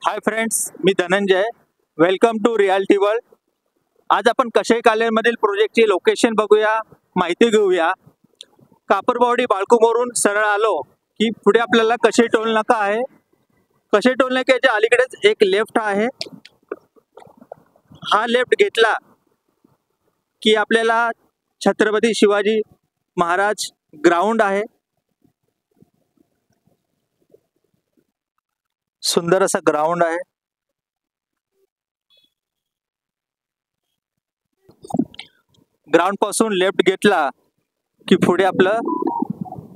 हाय friends, मी Dhananjay. Welcome to reality world. आज आपण कशेई कालेमधील प्रोजेक्टची लोकेशन बघूया, माहिती घेऊया. कापरबावडी बाळकुमोरून सरळ आलो की पुढे आपल्याला कशेई टोल नाका आहे. कशेई टोल नाक्याच्या अलीकडेच एक लेफ्ट आहे. हा लेफ्ट घेतला की आपल्याला छत्रपती शिवाजी महाराज ग्राउंड आहे. सुंदर असा ग्राउंड आहे. ग्राउंड पासून लेफ्ट घेतला की पुढे आपलं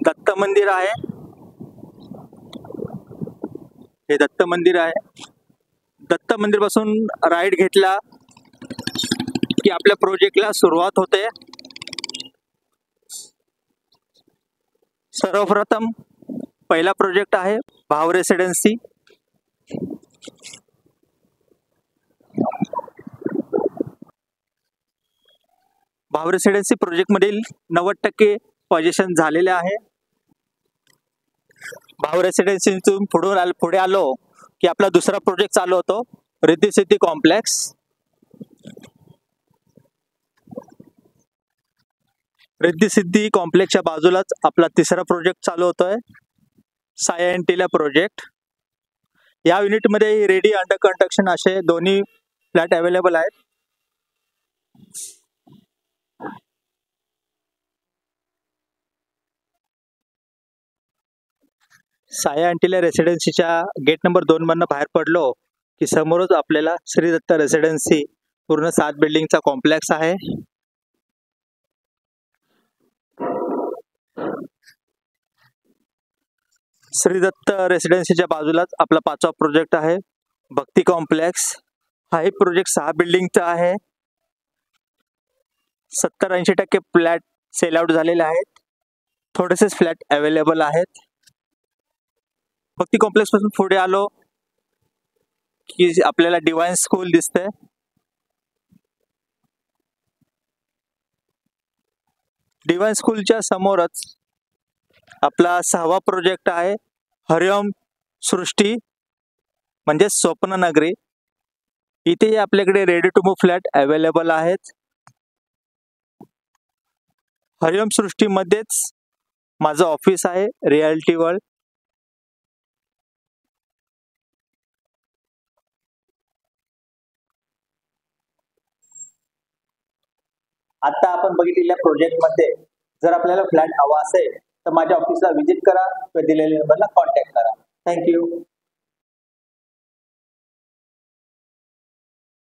दत्त मंदिर आहे. हे दत्त मंदिर आहे. दत्त मंदिर पासून राईट घेतला की आपल्या प्रोजेक्टला सुरुवात होते. सर्वप्रथम पहिला प्रोजेक्ट आहे भाव रेसिडेन्सी. भाव रेसिडेन्सी प्रोजेक्ट मधील 90% पोझिशन झालेले आहे. भाव रेसिडेन्सीतून पुढे आलो की आपला दुसरा प्रोजेक्ट चालू होतो, रिद्धी सिद्धी कॉम्प्लेक्स. रिद्धी सिद्धी कॉम्प्लेक्सच्या बाजूलाच आपला तिसरा प्रोजेक्ट चालू होतोय, साय अँटिला प्रोजेक्ट. या युनिटमध्ये रेडी अंडर कन्स्ट्रक्शन असे दोन्ही फ्लॅट अवेलेबल आहेत. साय अँटिला रेसिडेन्सीच्या गेट नंबर 2 मधनं बाहेर पडलो की समोरच आपल्याला श्री दत्त रेसिडेन्सी पूर्ण 7 बिल्डिंगचा कॉम्प्लेक्स आहे. श्री दत्त रेसिडेन्सीच्या बाजूलाच आपला 5वा प्रोजेक्ट आहे भक्ती कॉम्प्लेक्स. हाही प्रोजेक्ट 6 बिल्डिंगचा आहे. 70-80% फ्लॅट सेल आउट झालेले आहेत. थोडेसेच फ्लॅट अवेलेबल आहेत. भक्ती कॉम्प्लेक्स पासून पुढे आलो की आपल्याला डिवाइन स्कूल दिसते. डिवाइन स्कूलच्या समोरच आपला 6वा प्रोजेक्ट आहे हरिओम सृष्टी म्हणजे स्वप्न नगरी. इथे आपल्याकडे ready to move flat available आहेत. हरिओम सृष्टी मध्येच माझं ऑफिस आहे रियालिटी वर्ल्ड. आता आपण बघितलेल्या प्रोजेक्ट मध्ये जर आपल्याला फ्लॅट हवा असेल तर माझ्या ऑफिसला व्हिजिट करा किंवा दिलेल्या नंबरला कॉन्टॅक्ट करा. थँक्यू.